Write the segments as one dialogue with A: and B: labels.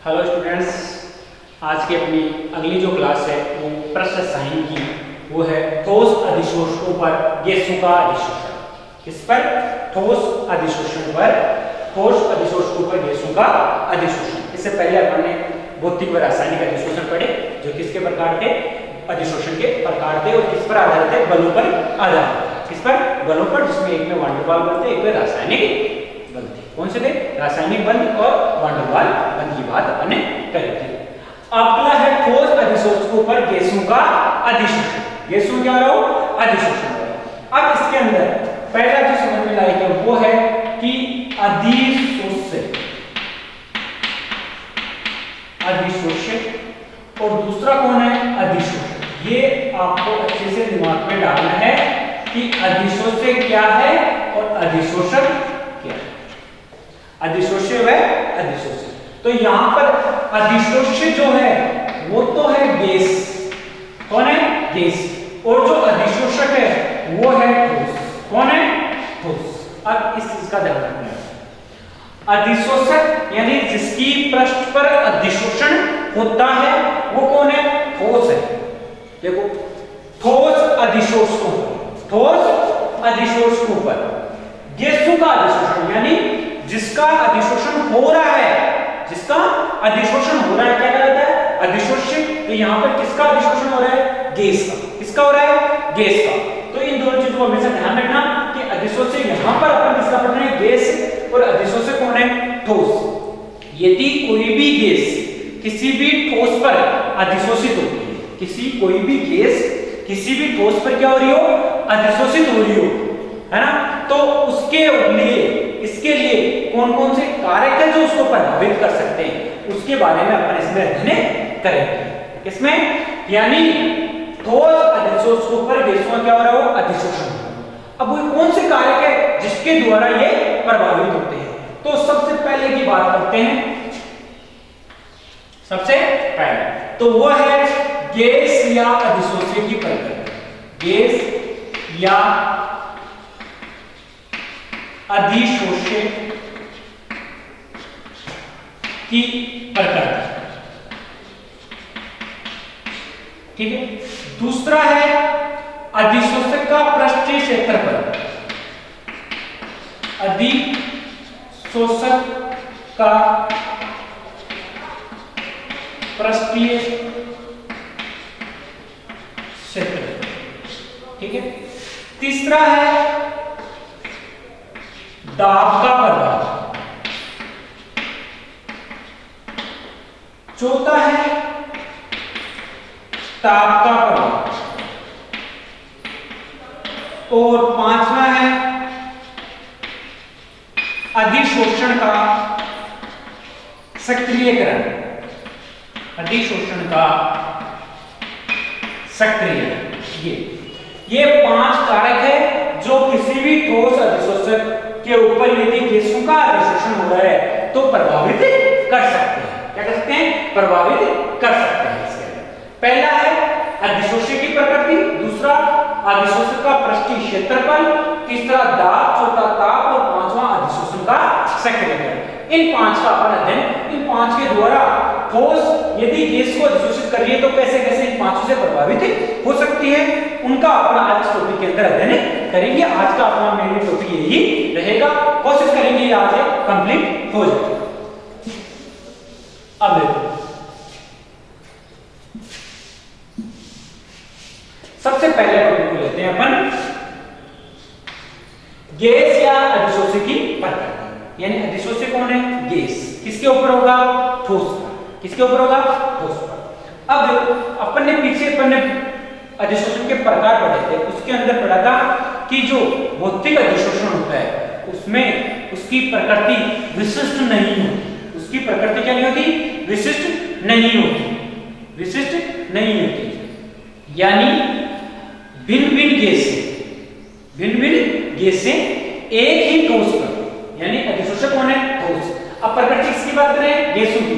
A: Hello students, आज की अपनी अगली जो क्लास है वो प्रश्न साइन की वो है ठोस अधिशोषकों पर गैसों का अधिशोषण। किस पर? ठोस अधिशोषण पर, ठोस अधिशोषकों पर गैसों का अधिशोषण। इससे पहले अपन ने भौतिक व रासायनिक अधिशोषण पढ़े, जो किसके प्रकार थे? अधिशोषण के प्रकार थे और किस पर आधारित है? बलों पर आधारित। किस पर? बलों पर, जिसमें एक में वान डेर वाल्स बल थे, एक में रासायनिक बल थे। कौन से थे? रासायनिक बल और वान डेर वाल्स बल की बात अपन ने करी थी। अगला है ठोस अधिशोषकों पर गैसों का अधिशोषण। गैसों क्या रहो? अधिशोषण। अब इसके अंदर पहला जो समझ में लाएगा वो है कि अधिशोषक, अधिशोषक और दूसरा कौन है? अधिशोषक। ये आपको अच्छे से दिमाग में डालना है कि अधिशोषक क्या है और अधिशोषक क्या है। अधिशोष्य व अधिशोषक। तो यहां पर अधिशोष्य जो है वो तो है गैस। कौन है? गैस। और जो अधिशोषक है वो है ठोस। कौन है? ठोस। अब इस चीज का ध्यान रखना है। अधिशोषक यानी जिसकी पृष्ठ पर अधिशोषण होता है वो कौन है? ठोस है। देखो, ठोस अधिशोषकों पर, ठोस अधिशोषकों पर गैसों का अधिशोषण यानी जिसका अधिशोषण हो रहा है, जिसका अधिशोषण हो रहा है क्या कहलाता है? अधिशोषक। तो यहां पर किसका अधिशोषण हो रहा है? गैस का। किसका हो रहा है? गैस का। तो इन दोनों चीजों को हमेशा ध्यान रखना कि अधिशोषक यहां पर अपन किसका पढ़ रहे हैं? गैस। और अधिशोषक कौन है? ठोस। यदि कोई भी गैस किसी भी ठोस पर अधिशोषित होती है, कोई भी गैस किसी भी ठोस पर क्या हो रही हो? अधिशोषित हो रही हो, है ना? तो उसके लिए, इसके लिए कौन कौन से कारक है जो उसको प्रभावित कर सकते हैं, उसके बारे में अपन इसमें अध्ययन करेंगे। किसमें? यानी ठोस अधिशोषकों पर गैसों का क्या हो रहा हो? अधिशोषण। अब वो कौन से कारक है जिसके द्वारा ये प्रभावित होते हैं? तो सबसे पहले की बात करते हैं। सबसे पहले तो वो है गैस या अधिशोष्य की प्रकृति। गैस या अधिशोष्य की प्रकृति। ठीक है। दूसरा है अधिशोषक का पृष्ठीय क्षेत्रफल। अधिशोषक का पृष्ठीय क्षेत्र। ठीक है। तीसरा है दाब का प्रभाव। चौथा है ताप का प्रभाव। और पांचवा है अधिशोषण का सक्रियकरण। अधिशोषण का सक्रियकरण। ये पांच कारक है जो किसी भी ठोस अधिशोषक के ऊपर यदि गैसों का अधिशोषण हो रहा है तो प्रभावित कर सकते हैं। क्या कर सकते हैं? प्रभावित कर सकते हैं। इसके पहला है अधिशोषक की प्रकृति, दूसरा अधिशोषक का पृष्ठीय क्षेत्रफल, तीसरा दाब, चौथा ताप और पांचवा अधिशोषण का सक्रियकरण। इन पांच का अपन अध्ययन, इन पांच के द्वारा ठोस यदि गैस को अधिशोषित कर रही है तो कैसे कैसे इन पांचों से प्रभावित हो सकती है, उनका अपना आज टॉपिक के अंदर अध्ययन करेंगे। आज का अपना मेन टॉपिक यही रहेगा। कोशिश करेंगे आज ये कंप्लीट हो जाए। अब देखो, सबसे पहले टॉपिक को लेते हैं अपन गैस या अधिशोषक की प्रकृति। यानी अधिशोषक कौन है? गैस। किसके ऊपर होगा? ठोस पर। किसके ऊपर होगा? ठोस पर। अब देखो, अपन ने पीछे अधिशोषण के प्रकार पढ़े थे, उसके अंदर पढ़ा था कि जो भौतिक अधिशोषण होता है उसमें उसकी प्रकृति विशिष्ट नहीं होती। उसकी प्रकृति क्या नहीं होती? विशिष्ट नहीं होती। विशिष्ट नहीं होती। यानी भिन्न भिन्न गैसें एक ही ठोस पर, यानी अधिशोषक कौन है? ठोस। अब प्रकृति किसकी बात करें? गैसों की।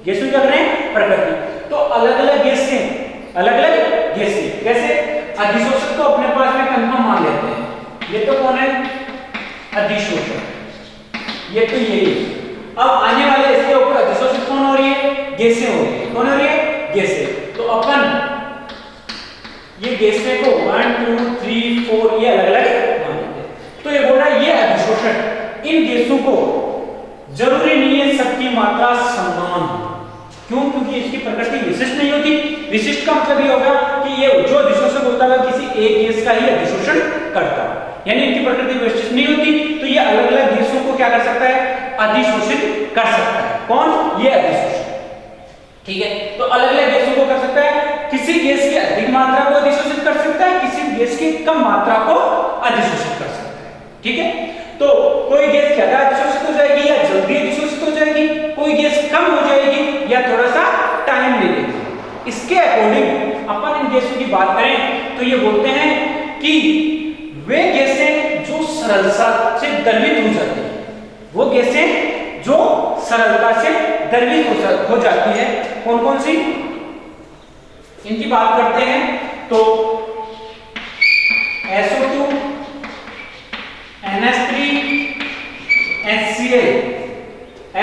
A: गैसों क्या करें? प्रकृति। तो अलग अलग गैसें, अलग-अलग गैसें कैसे? अधिशोषक तो अपने पास में कंफर्म मान लेते हैं। ये तो कौन है? अधिशोषक। ये तो यही। अब आने वाले इसके ऊपर अधिशोषित कौन हो रही है? गैसें हो रही है। कौन हो रही है? गैसें। तो अपन ये गैसें को 1 2 3 4 ये अलग अलग मानेंगे। तो ये बोल रहा है ये अधिशोषण, इन गैसों को जरूरी नहीं है सबकी मात्रा समान हो। क्यों? क्योंकि इसकी प्रकृति विशिष्ट नहीं होती। विशिष्ट का मतलब ये होगा कि ये जो अधिशोषक होता है किसी एक गैस का ही अधिशोषण करता है, यानी इनकी प्रकृति विशिष्ट नहीं होती। तो ये अलग अलग गैसों को क्या कर सकता है? अधिशोषित कर सकता है। कौन? ये अधिशोषक। ठीक है, तो अलग अलग गैसों को कर सकता है। किसी गैस की अधिक मात्रा को अधिशोषित कर सकता है, किसी गैस की कम मात्रा को अधिशोषित कर सकता है। ठीक है, तो कोई गैस ज्यादा अधिशोषित हो जाएगी या जल्दी अधिशोषित हो जाएगी, कोई गैस कम हो जाएगी या थोड़ा सा टाइम लेगी। इसके अकॉर्डिंग अपन इन गैसों की बात करें तो ये बोलते हैं कि वे गैसें जो सरलता से द्रवित हो जाती है, वो गैसें जो सरलता से द्रवित हो जाती है, कौन कौन सी? इनकी बात करते हैं तो SO2, NH3, HCl,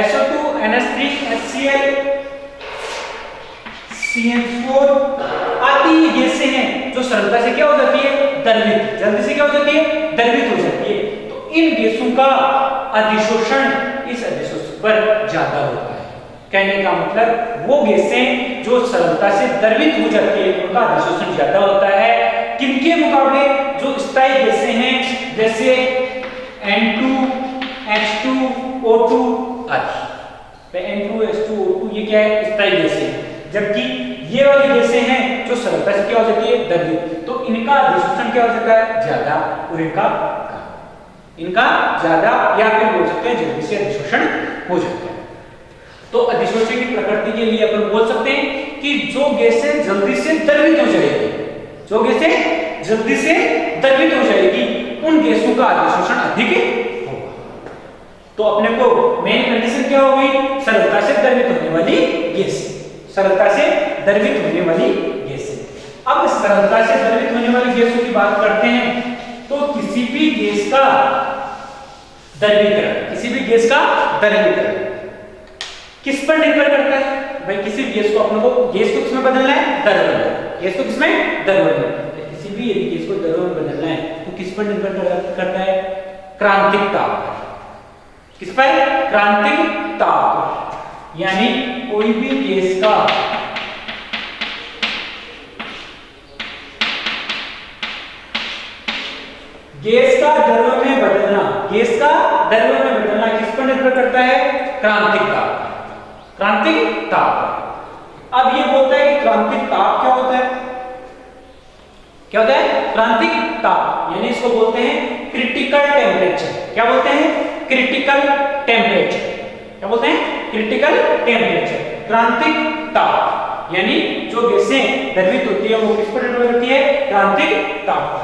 A: SO2, NH3, HCl, CN4 आदि गैसें हैं जो सरलता से क्या हो जाती है? द्रवित। जल्दी से क्या हो जाती है? द्रवित हो जाती है। तो इन गैसों का अधिशोषण इस अधिशोषक पर ज्यादा होता है। कहने का मतलब वो गैसें जो सरलता से द्रवित हो जाती है उनका अधिशोषण ज्यादा होता है। किनके मुकाबले? जो स्थायी गैसें हैं जैसे N2, H2, O2 आदि। N2, H2, O2 ये क्या है? स्थायी गैसें। जबकि ये वाली गैसें हैं जो सरलता से क्या हो जाती है? द्रवित। तो इनका अधिशोषण क्या हो जाता है? ज्यादा, और इनका ज्यादा, या फिर बोल सकते हैं जल्दी से अधिशोषण हो जाता है। तो अधिशोषण की प्रकृति के लिए अपन बोल सकते हैं कि जो गैसें जल्दी से द्रवित हो जाएगी, जो गैसें जल्दी से द्रवित हो जाएगी, उन गैसों का अधिशोषण अधिक होगा। तो अपने को मेन कंडीशन क्या हो गई? सरलता से द्रवित होने वाली गैस, सरलता से द्रवित होने वाली गैसें। अब सरलता से द्रवित होने वाली गैसों की बात करते हैं तो किसी भी गैस का द्रवीकरण, किसी भी गैस का द्रवीकरण किस पर निर्भर करता है? भाई किसी गैस को अपने को गैस को किसमें बदलना है? द्रव में। गैस को किसमें? द्रव में। किसी भी यदि गैस को द्रव में बदलना है तो किस पर निर्भर करता है? क्रांतिक ताप पर। किस पर? क्रांतिक ताप पर। यानी कोई भी गैस का द्रव में बदलना, गैस का द्रव में बदलना किस पर निर्भर करता है? क्रांतिक ताप। क्रांतिक ताप। अब ये बोलता है कि क्रांतिक ताप क्या होता है? क्या होता है? क्रांतिक ताप, यानी इसको बोलते हैं क्रिटिकल टेम्परेचर। क्या बोलते हैं? Critical temperature. क्या बोलते हैं? Critical temperature. क्रांतिक ताप यानी जो गैसें द्रवित होती है वो किस पर निर्भर करती है? क्रांतिक ताप पर।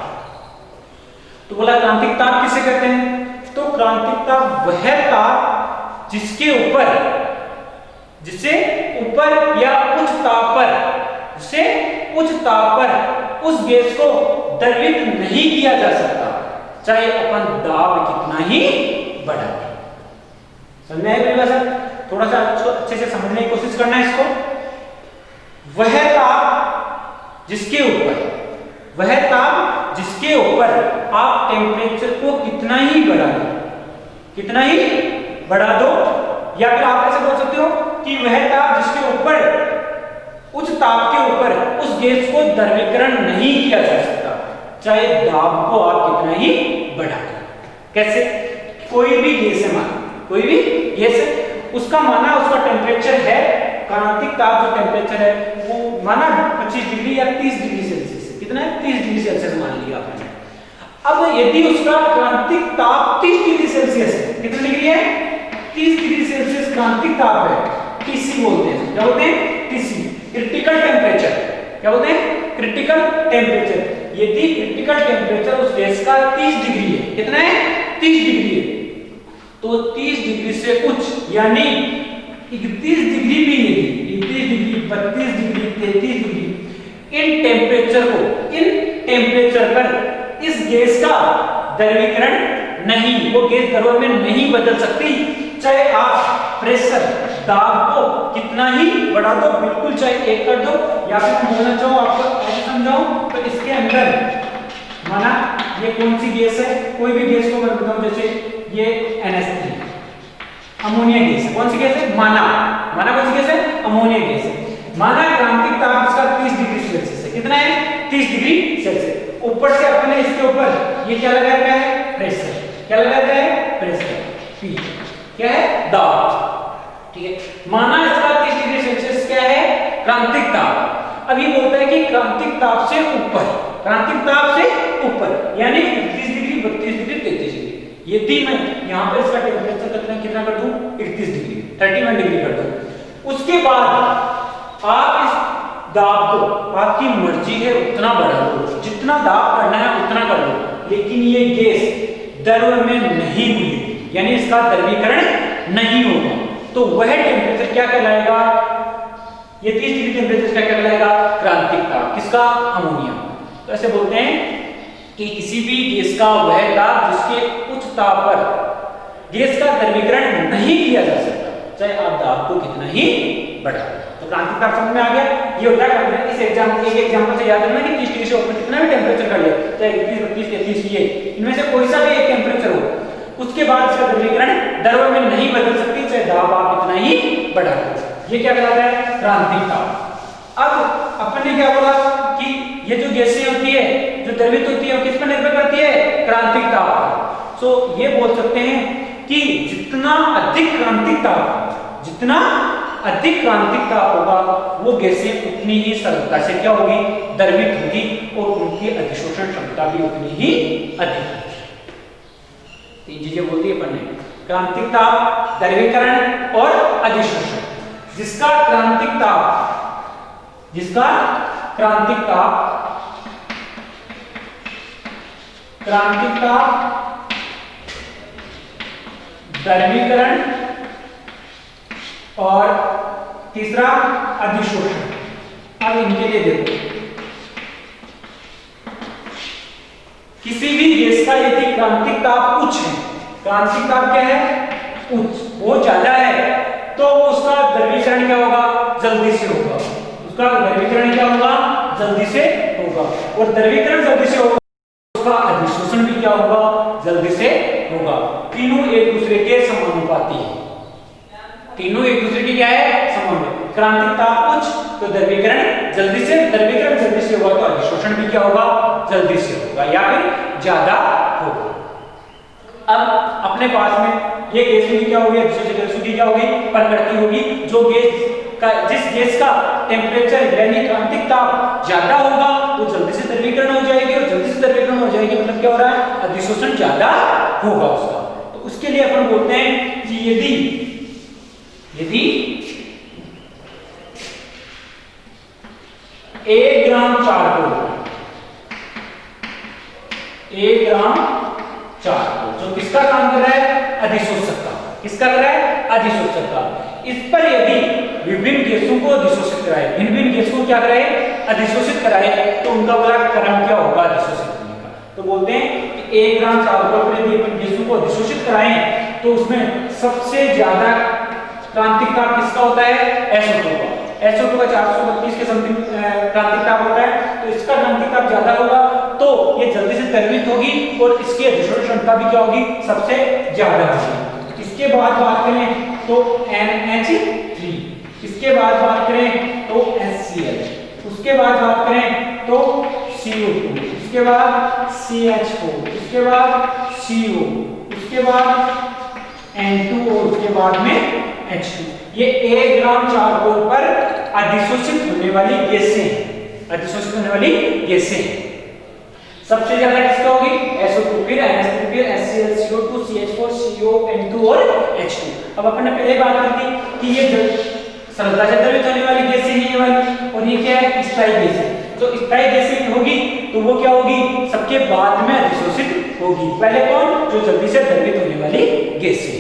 A: तो बोला क्रांतिक ताप किसे कहते हैं? तो क्रांतिक ताप वह ताप जिसके ऊपर या उच्च ताप पर उस गैस को द्रवित नहीं किया जा सकता, चाहे अपन दाब कितना ही बढ़ा दें। समझ में आया मेरी बात? थोड़ा सा अच्छे से समझने की कोशिश करना है इसको। वह ताप जिसके ऊपर आप टेम्परेचर को कितना ही बढ़ा दो, या फिर आप ऐसे बोल सकते हो कि वह ताप जिसके ऊपर, उच्च ताप के ऊपर उस गैस को द्रवीकरण नहीं किया जा सकता, चाहे दाब को आप कितना ही बढ़ा दो। कैसे? कोई भी गैस है, कोई भी गैस है, उसका टेम्परेचर है, क्रांतिक ताप जो टेम्परेचर है वो माना 25 डिग्री या 30 डिग्री सेल्सियस। कितना है? 30 डिग्री सेल्सियस मान लिया आपने। अब यदि उसका क्रांतिक ताप 30 डिग्री सेल्सियस है, कितनी डिग्री है? 30 डिग्री सेल्सियस क्रांतिक ताप है, TC बोलते हैं। क्या बोलते हैं? TC, critical temperature. क्या बोलते हैं? Critical temperature. यदि क्रिटिकल टेम्परेचर उस गैस का 30 डिग्री है, कितना है? 30 डिग्री है, तो 30 डिग्री से उच्च यानी 31 डिग्री भी नहीं, 31 degree, 32 degree, 33 degree, in temperature पर इस गैस का द्रवीकरण नहीं, वो गैस द्रव में नहीं बदल सकती, चाहे आप प्रेशर दाब को कितना ही बढ़ा दो, बिल्कुल चाहे 1 कर दो, या फिर मैं बोलना चाहूँ आपको ऐसे समझाऊं तो इसके अंदर माना ये कौन सी गैस है, कोई भी गैस को मैं बताऊं, जैसे ये NH3 अमोनिया गैस है। कौन सी गैस है? माना कौन सी गैस है? अमोनिया गैस है। माना क्रांतिक ताप इसका 30 डिग्री सेल्सियस है। कितना है? 30 डिग्री सेल्सियस। ऊपर से अपने इसके ऊपर ये क्या लगा रखा है? प्रेशर। क्या लगा रखा है? प्रेशर। P क्या है? दाब। ठीक है, माना इसका 30 डिग्री सेल्सियस क्या है? क्रांतिक ताप। अब ये बोलता है कि क्रांतिक ताप से ऊपर, क्रांतिक ताप से ऊपर यानी 31 डिग्री, 32 डिग्री, 33 डिग्री, यदि मैं यहाँ पर इसका टेम्परेचर कितना कर दूं? 31 डिग्री, 31 डिग्री कर दूं। उसके बाद आप इस दाब को, आपकी मर्जी है उतना बढ़ा लो, जितना दाब करना है उतना कर लो, लेकिन ये गैस द्रव में नहीं मिलेगी, यानी इसका द्रवीकरण नहीं होगा। तो वह टेम्परेचर क्या कहलाएगा? ये 30 डिग्री टेम्परेचर क्या कहलाएगा? क्रांतिक ताप। किसका? अमोनिया। तो ऐसे बोलते हैं कि किसी भी गैस का वह ताप जिसके उच्च ताप पर गैस का द्रवीकरण नहीं किया जा सकता, चाहे आप दाब को कितना ही बढ़ा। तो क्रांतिक ताप समझ में आ गया। ये होता है इस एग्जांपल से याद रखना कि 30 डिग्री से ऊपर कितना भी टेम्परेचर कर लिया, चाहे 31, 32, 33, ये इनमें से कोई सा भी एक टेम्परेचर हो, उसके बाद इसका द्रवीकरण द्रव में नहीं बदल सकती, चाहे दाब आप कितना ही बढ़ा दो। ये क्या कहलाता है? क्रांतिक ताप। अब अपन ने क्या बोला कि ये जो गैसें होती है, जो द्रवित होती है, वो किस पर निर्भर करती है? क्रांतिक ताप पर। सो ये बोल सकते हैं कि जितना अधिक क्रांतिक ताप होगा वो गैसें उतनी ही सरलता से क्या होगी? द्रवित होगी, और उनकी अधिशोषण क्षमता भी उतनी ही अधिक होगी। तीन चीजें बोलती है अपन ने, क्रांतिक ताप, द्रवीकरण और अधिशोषण। जिसका क्रांतिक ताप द्रवीकरण और तीसरा अधिशोषण। अब इनके लिए देखो, किसी भी गैस का यदि क्रांतिक ताप उच्च है, क्रांतिक ताप क्या है? उच्च, वो ज्यादा है, तो उसका द्रवीकरण क्या होगा? जल्दी से होगा। उसका द्रवीकरण क्या होगा? जल्दी से होगा, और द्रवीकरण जल्दी से होगा, उसका अधिशोषण भी क्या होगा? जल्दी से होगा। तीनों एक दूसरे के समानुपाती है। तीनों एक दूसरे की क्या है? समानुपाती। क्रांतिक ताप उच्च तो द्रवीकरण जल्दी से होगा, तो अधिशोषण भी क्या होगा? जल्दी से होगा या फिर ज्यादा होगा। अब अपने पास में ये गैस भी क्या होगी? अधिशोषण क्या होगी? प्रकृति होगी। जो गैस का, जिस गैस का टेम्परेचर यानी क्रांतिक ताप ज्यादा होगा, वो जल्दी से द्रवीकरण हो जाएगी, और जल्दी से द्रवीकरण हो जाएगी मतलब क्या हो रहा है? अधिशोषण ज्यादा होगा उसका। तो उसके लिए अपन बोलते हैं कि यदि 1 ग्राम चारकोल, 1 ग्राम चारकोल जो किसका काम कर रहा है? अधिशोषक का। किसका कर रहा है? अधिशोषक का। इस पर यदि विभिन्न गैसों को अधिशोषित कराए, भिन्न गैस को क्या कराए? अधिशोषित कराए, तो उनका वाला क्रम क्या होगा अधिशोषित करने का? तो बोलते हैं कि 1 ग्राम चारकोल पर यदि अपन गैसों को अधिशोषित कराएं, तो उसमें सबसे ज्यादा क्रांतिक ताप किसका होता है? SO2 का। SO2 का 432 के समथिंग क्रांतिक ताप होता है, तो इसका क्रांतिक ताप ज्यादा होगा, तो ये जल्दी से द्रवित होगी, और इसकी अधिशोषण क्षमता भी क्या होगी? सबसे ज्यादा होगी। इसके बाद बात करें तो NH3, इसके बाद बात करें तो HCl, उसके बाद बात करें तो CO2, उसके बाद CH4, उसके बाद CO, उसके बाद N2, और उसके बाद में H2। ये 1 ग्राम चारकोल पर अधिशोषित होने वाली गैसें हैं, अधिशोषित होने वाली गैसें हैं। सबसे ज्यादा किसका होगी? SO2, फिर NH3, फिर HCl, CO2, CH4, CO, N2 और H2। अब अपन ने पहले बात की थी कि ये सरलता से द्रवित होने वाली गैसें हैं ये वाली, और ये क्या है? स्थायी गैस है। तो स्थायी गैसें होगी तो वो क्या होगी? सबके बाद में अधिशोषित होगी। पहले कौन? जो जल्दी से द्रवित होने वाली गैसें।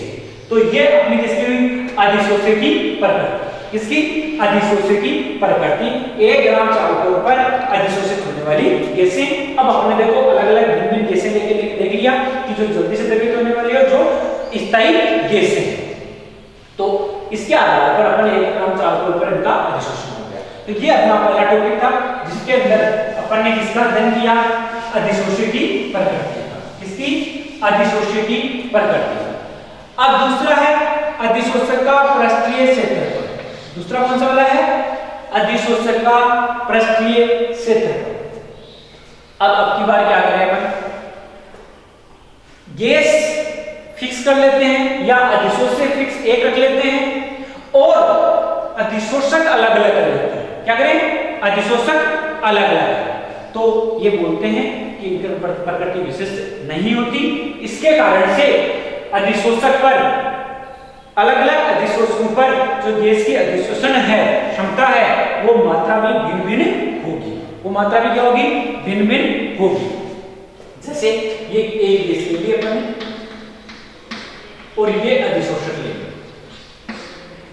A: तो ये अपनी किसकी हुई? अधिशोषक की प्रकृति। किसकी? अधिशोषक की प्रकृति। 1 ग्राम चारकोल पर अधिशोषित होने वाली गैसें। अब आपने देखो अलग अलग भिन्न गैसें लेके देख लिया कि जो जल्दी से द्रवित होने वाली है, जो स्थायी गैसें हैं। तो तो इसके आधार पर अपन एक क्रम चार के ऊपर इनका अधिशोषण हो गया। तो ये अपना पहला टॉपिक था जिसके अंदर अपन ने किसका अध्ययन किया, अधिशोष्य की प्रकृति का, किसकी, अधिशोष्य की प्रकृति। अब दूसरा है अधिशोषक का पृष्ठीय क्षेत्रफल। दूसरा कौन सा वाला है, अधिशोषक का पृष्ठीय क्षेत्रफल। अब की बार क्या करें अपन, गैस फिक्स कर लेते हैं या अधिशोषक फिक्स एक रख लेते हैं और अधिशोषक अलग अलग कर लेते हैं। क्या करें, अधिशोषक अलग अलग। तो ये बोलते हैं कि इनकी प्रकृति विशिष्ट नहीं होती, इसके कारण से अधिशोषक पर अलग अलग अधिशोषकों पर जो गैस की अधिशोषण है क्षमता है वो मात्रा भी भिन्न भिन्न होगी। वो मात्रा भी क्या होगी, भिन्न भिन्न होगी। जैसे ये एक गैस ले ली अपन और ये अधिशोषक ले लिया,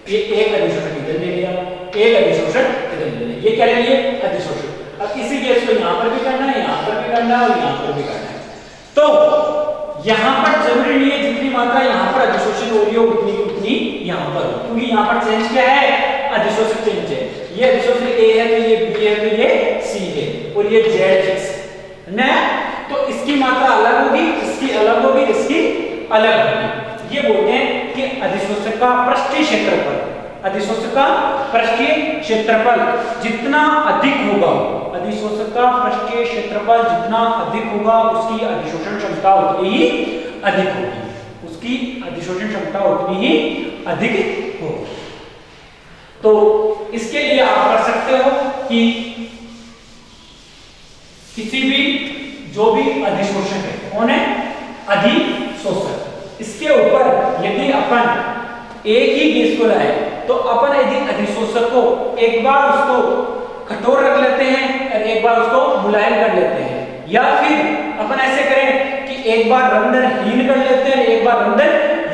A: ये एक अधिशोषक इधर ले लिया, एक अधिशोषक इधर ले लिया, ये क्या ले लिए, अधिशोषक। अब इसी गैस को यहां पर भी करना है, यहां पर भी करना है और यहां पर भी करना है। तो यहां पर जरूरी नहीं है जितनी मात्रा यहां पर अधिशोषित हो रही हो उतनी की उतनी यहां पर हो, क्योंकि यहां पर चेंज क्या है, अधिशोषक चेंज है। ये अधिशोषक ए है तो ये बी है तो ये सी है और ये जेड फिक्स है ना। तो इसकी मात्रा अलग होगी, इसकी अलग होगी, इसकी अलग होगी। ये बोलते हैं कि अधिशोषक का पृष्ठीय क्षेत्रफल, अधिशोषक का पृष्ठीय क्षेत्रफल जितना अधिक होगा, अधिशोषक का पृष्ठीय क्षेत्रफल जितना अधिक होगा उसकी अधिशोषण क्षमता उतनी ही अधिक होगी, उसकी अधिशोषण क्षमता उतनी ही अधिक होगी। तो इसके लिए आप कर सकते हो कि किसी भी जो भी अधिशोषक है, कौन है, अधिशोषक, इसके ऊपर यदि अपन एक ही गैस को लाए तो अपन यदि अधिशोषक को एक बार उसको कठोर रख लेते हैं और एक बार उसको मुलायम कर लेते हैं, या फिर अपन ऐसे करें कि एक बार रंध्रहीन कर लेते हैं, एक बार रंध्र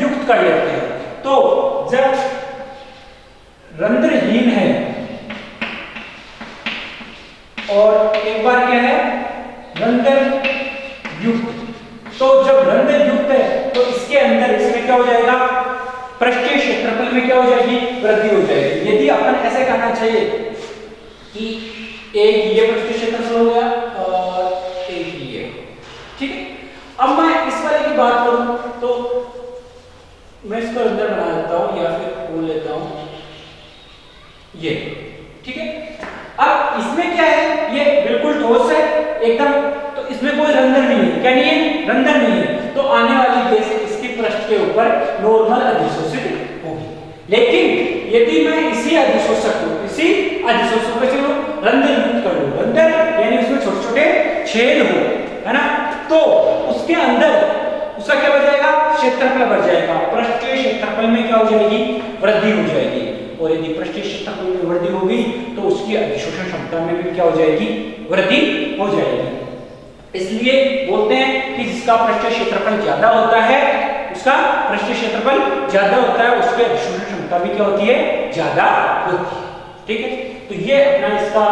A: युक्त कर लेते हैं। तो जब रंध्रहीन है और एक बार क्या है, रंध्र युक्त, तो जब रंध्र युक्त है तो इसके अंदर इसमें क्या हो जाएगा, पृष्ठीय क्षेत्रफल में क्या हो जाएगी, वृद्धि हो जाएगी। यदि अपन ऐसे कहना चाहिए कि एक ये पृष्ठीय क्षेत्रफल हो गया और एक ये, ठीक है। अब मैं इस वाले की बात करूं तो मैं इसको अंदर बना लेता हूं या फिर खोल लेता हूं ये, ठीक है। अब इसमें क्या है, ये बिल्कुल ठोस है एकदम, तो इसमें कोई रंध्र नहीं है, क्या नहीं है, रंध्र नहीं है। तो आने वाली गैस इसकी पृष्ठ के ऊपर नॉर्मल अधिशोषित होगी। लेकिन यदि मैं इसी अधिशोषक को चलो रंध्र युक्त कर लूं, रंध्र यानी उसमें छोटे छोटे छेद हो, है ना, तो उसके अंदर उसका क्या बढ़ जाएगा, क्षेत्रफल बढ़ जाएगा, पृष्ठीय क्षेत्रफल में क्या हो जाएगी, वृद्धि हो जाएगी। और यदि पृष्ठीय क्षेत्रफल में वृद्धि होगी तो उसकी अधिशोषण क्षमता में भी क्या हो जाएगी, वृद्धि हो जाएगी। इसलिए बोलते हैं कि जिसका पृष्ठीय क्षेत्रफल ज्यादा होता है, उसका पृष्ठीय क्षेत्रफल ज्यादा होता है, उसकी अधिशोषण क्षमता भी क्या होती है, ज्यादा होती है, ठीक है। तो ये अपना इसका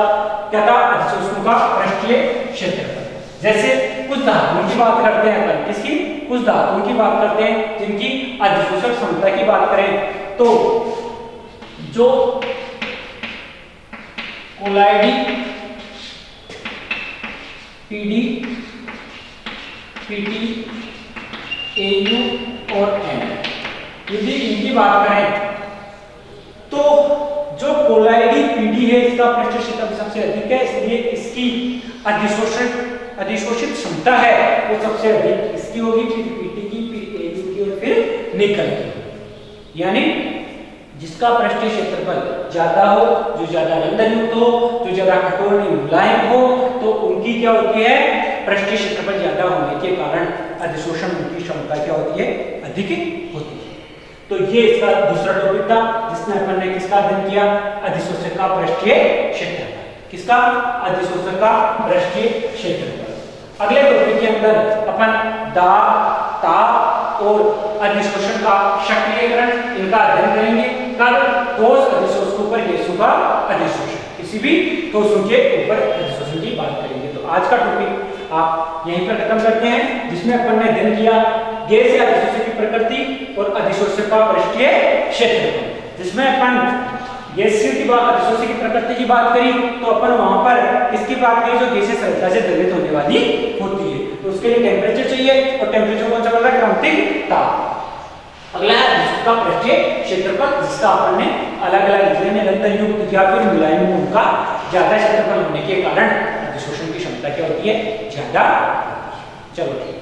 A: क्या था, अधिशोषण का पृष्ठीय क्षेत्रफल। जैसे कुछ धातुओं की बात करते हैं अपन, किसकी, कुछ धातुओं की बात करते हैं जिनकी अधिशोषण क्षमता की बात करें तो जो कोलाइडी, पीडी, पीटी, एयू और एन, यदि इनकी बात करें तो जो कोलाइडी पीडी है इसका पृष्ठीय क्षेत्रफल सबसे अधिक है, इसलिए इसकी अधिशोषित क्षमता है वो सबसे अधिक इसकी होगी, फिर पीटी की, फिर एयू की और फिर निकल की। यानी जिसका पृष्ठीय क्षेत्रफल ज्यादा हो, जो ज्यादा रंध्रयुक्त हो, जो ज्यादा कठोर नहीं मुलायम हो, तो उनकी क्या होती है, पृष्ठीय क्षेत्रफल ज्यादा होने के कारण अधिशोषण की क्षमता क्या होती है, अधिक होती है। तो ये इसका दूसरा टॉपिक था जिसमें अपन ने किसका अध्ययन किया, अधिशोषक का पृष्ठीय क्षेत्रफल, किसका, अधिशोषक का पृष्ठीय क्षेत्रफल। अगले टॉपिक के अंदर अपन दाब, ताप और अधिशोषण का सक्रियकरण इनका अध्ययन करेंगे। कल ठोस अधिशोषकों पर गैसों का अधिशोषण, किसी भी ठोसों के ऊपर अधिशोषण की बात करेंगे। तो आज का टॉपिक आप यहीं पर खत्म करते हैं, जिसमें अपन ने अध्ययन किया गैस या अधिशोषक की प्रकृति और अधिशोषक का पृष्ठीय क्षेत्रफल। जिसमें अपन गैसीय की बात, अधिशोषक की प्रकृति की बात करी तो अपन वहां पर इसकी बात करी जो गैसीय सरलता से द्रवित होने वाली होती है, तो उसके लिए टेम्परेचर चाहिए और टेम्परेचर कौन सा बोल रहा है, क्रांतिक ताप। अगला है अधिशोषक का पृष्ठीय क्षेत्रफल, जिसका अपन ने अलग अलग निरंतर युक्त या फिर मुलायम गुण का ज्यादा क्षेत्रफल होने के कारण अधिशोषण की क्षमता क्या होती है, ज्यादा। चलो ठीक।